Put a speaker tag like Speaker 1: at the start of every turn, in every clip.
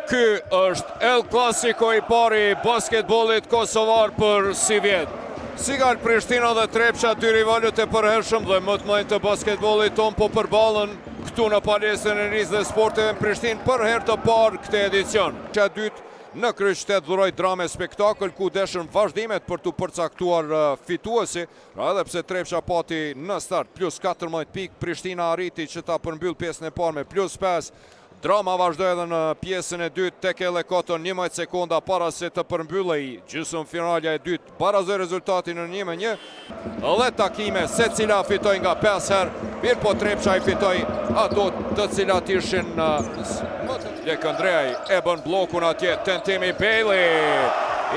Speaker 1: Ky është El Clasico i pari i basketbollit kosovar për si vjet. Sigal Prishtina dhe Trepça, dy rivalët e përhershëm dhe më të mëdhenj të basketbollit ton po përballën këtu në palestrën e Rizë dhe Sporteve në Prishtinë për herë të parë këtë edicion. Që dytë në kryeqytet dhuroi dramë spektakël ku deshën vazhdimet për të përcaktuar fituesi, edhe pse Trepça pati në start plus 14 pikë, Prishtina arriti që ta përmbyll pjesën e parë me plus 5. Drama vazhdoi edhe në pjesën e dytë tek Ellekoton 11 sekonda para se të përmbyllej gjysmëfinalja e dytë. Barazoi rezultatin në 1-1. Dhe takime secila fitoi nga 5 herë, mirë po Trepça i fitoi ato të cilat ishin Lekëndreaj e bën bllokun atje, tentimi Bailey,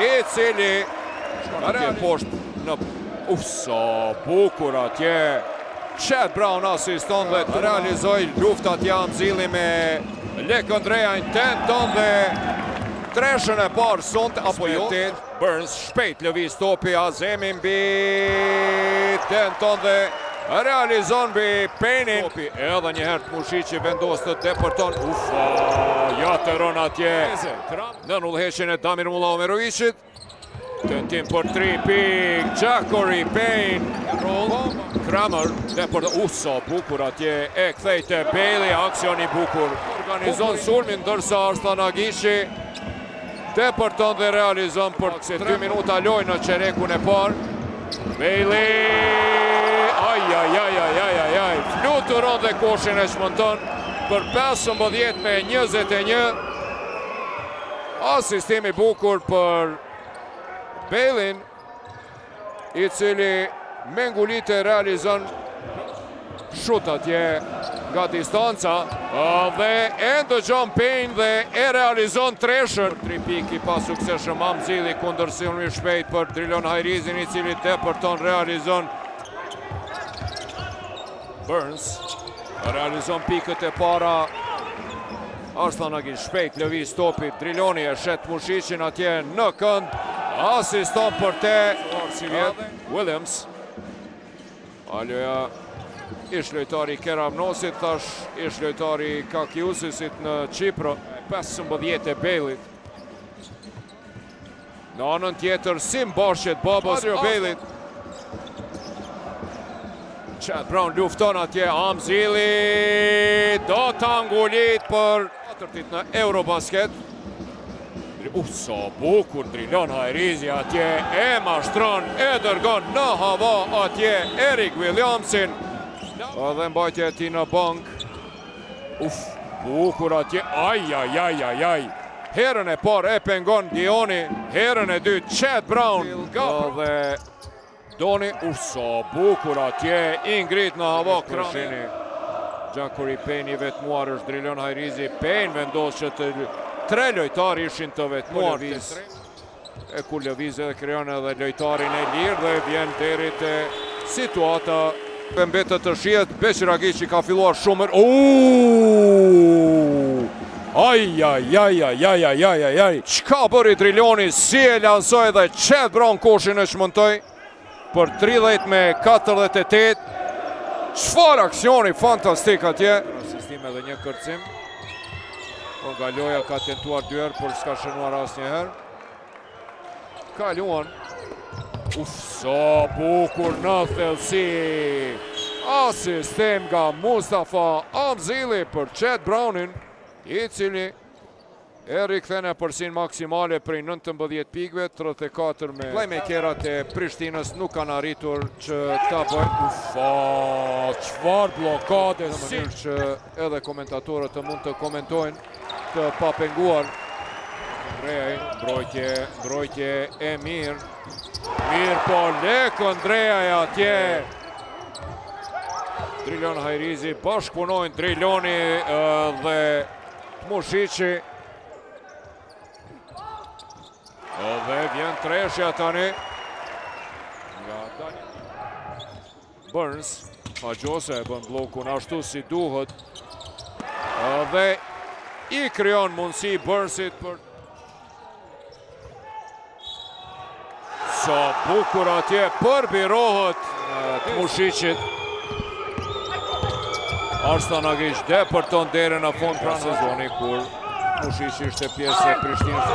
Speaker 1: i cili atje poshtë në sa bukur atje. Chad Brown asiston dhe të realizoj lufta atje Amzili me Lekëndreaj, tenton dhe treshën e parë sont apo jo. Burns shpejt lëviz topi, Azemi mbi, tenton dhe realizon mbi Payne. Edhe një herë Mushiqi vendos të depërton. Ja të rën atje në udhëheqjen e Damir Mulla Omerovicit. Tentim për 3 pikë, Gjakori, Payne, Kramer, sa bukur atje, e kthejte Bailey, aksioni bukur. Organizon sulmin, ndërsa Arslan Agishi depërton dhe realizon për se 2 minuta loj në qerekun e parë. Bailey, fluturon dhe koshin e shmënton për 15 me 21. Asistimi bukur për Bailey, i cili me ngulite realizon shut atje nga distanca dhe e ndëgjon Payne dhe e realizon treshën. 3 piki pas sukseshëm Amzili kundër sulmi shpejt për Drilon Hajrizin, i cili depërton realizon. Burns realizon pikët e para. Arslan Agish shpejt lëviz topi, Driloni e shet Mushiqin atje në kënd. Asiston për te Williams. Aljoja ish lojtari Keramnosit, thash ish lojtari Kakiusisit në Qipro. 15 e Bejlit. Në anën tjetër Sim Barshet, babës Bejlit. Chad Brown lufton atje, Amzili do të angulit për atërtit në Eurobasket. Sa bukur Drilon Hajrizi atje, e mashtron, e dërgon në hava atje Erik Williamsin. Dhe mbajtje e ti në bank. Bukur atje, herën e parë e pengon Dioni, herën e dytë Chad Brown. Dhe Doni, sa bukur atje, ingrit në hava Krashini. Gjakori Payne i vetmuar është Drilon Hajrizi, Payne vendos që të 3 lojtari ishin të vetmuar. E ku lëviz edhe krijon edhe lojtarin e lirë dhe vjen deri te situata. Mbetet të shihet, Beqir Agiqi ka filluar shumë. Çka bëri Driloni, si e lansoi dhe Chad Brown koshin e shmëntoi për 30 me 48. Çfarë aksioni fantastik atje. Asistim edhe një kërcim. Nga loja ka tentuar 2 herë, por s'ka shënuar asnjëherë. Kaluan. Sa bukur në thellësi. Asistim nga Mustafa Amzili për Chad Brownin, i cili e rikthene përsin maksimale prej 19 pikëve, 34 me playmakerat e Prishtinës nuk kanë arritur që ta bëjnë. Çfarë blokade, në mënyrë që edhe komentatorët të mund të komentojnë të papenguar. Mbrojtje e mirë. Mirë po Lekëndreaj atje. Drilon Hajrizi bashkëpunojnë Driloni dhe Mushiqi. Dhe vjen treshja tani. Burns, Fagjose e bën blokun ashtu si duhet. Dhe i krijon mundësi Burnsit për... Sa bukur atje, përbirohet Mushiqit. Arslan Agish depërton deri në fund pra sezoni kur Mushishi ishte pjesë e Prishtinës.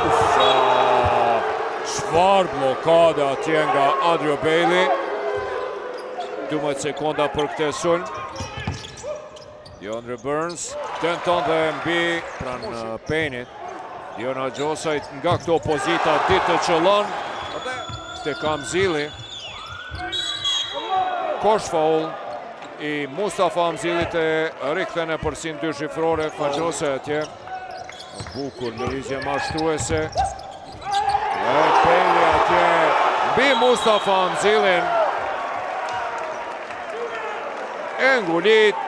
Speaker 1: Çfarë blokade atje nga Adrio Bailey. 12 sekonda për këtë sulm. DeAndre Burns tenton dhe mbi pranë Payne-it. Dion Haxhosaj nga këto pozita ditë të qëllon. Te Kamzili. Kosh faul i Mustafa Hamzilit e rikthën e përsin dy shifrore. Haxhosaj atje. Bukur lëvizje mashtruese. E Bailey atje mbi Mustafa Hamzilin. E ngulit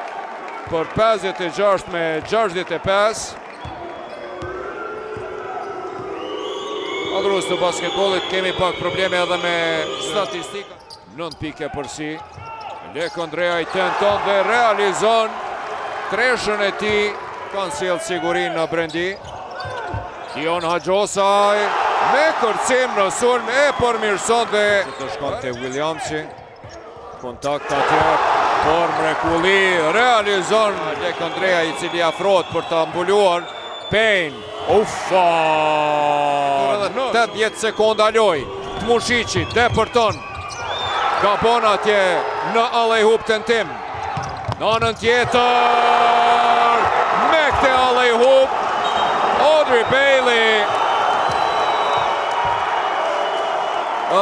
Speaker 1: për 56 me 65. Adhurus të basketbolit, kemi pak probleme edhe me statistika. 9 pike për si. Lek Andrea i tenton dhe realizon treshën e ti. Kanë sjellë sigurin në brendi. Dion Haxhosaj me kërcim në sulm e përmirëson dhe të shkon te Williamsi. Kontakt atje, por mrekulli realizon Lek Andrea i cili afrohet për ta mbuluar. Payne. Uffa! 80 sekonda loj. Mushiqi depërton. Gabon atje në alley-hoop tentim. Në anën tjetër. Me këte alley-hoop. Audrey Bailey.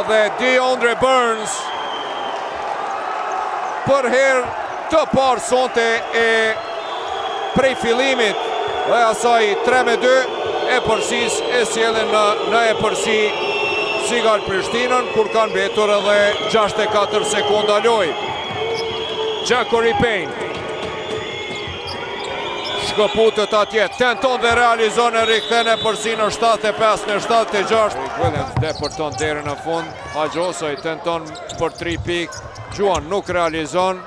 Speaker 1: Dhe DeAndre Burns. Për herë të parë sonte e prej fillimit dhe asaj 3-2 e përsis e sjellin në e përsi Sigar Prishtinën, kur kanë mbetur edhe 64 sekonda loj. Jackory Payne shkëputët atje, tenton dhe realizon e rikthen e përsi në 75 në 76. Williams depërton deri në fund. Haxhosaj tenton për 3 pik. Gjuan nuk realizon.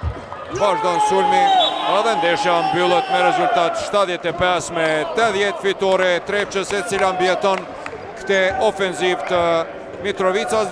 Speaker 1: Vazhdon sulmi. Edhe ndeshja mbyllet me rezultat 75 me 80 fitore Trepçës, e cila mbjeton këtë ofenziv të Mitrovicas.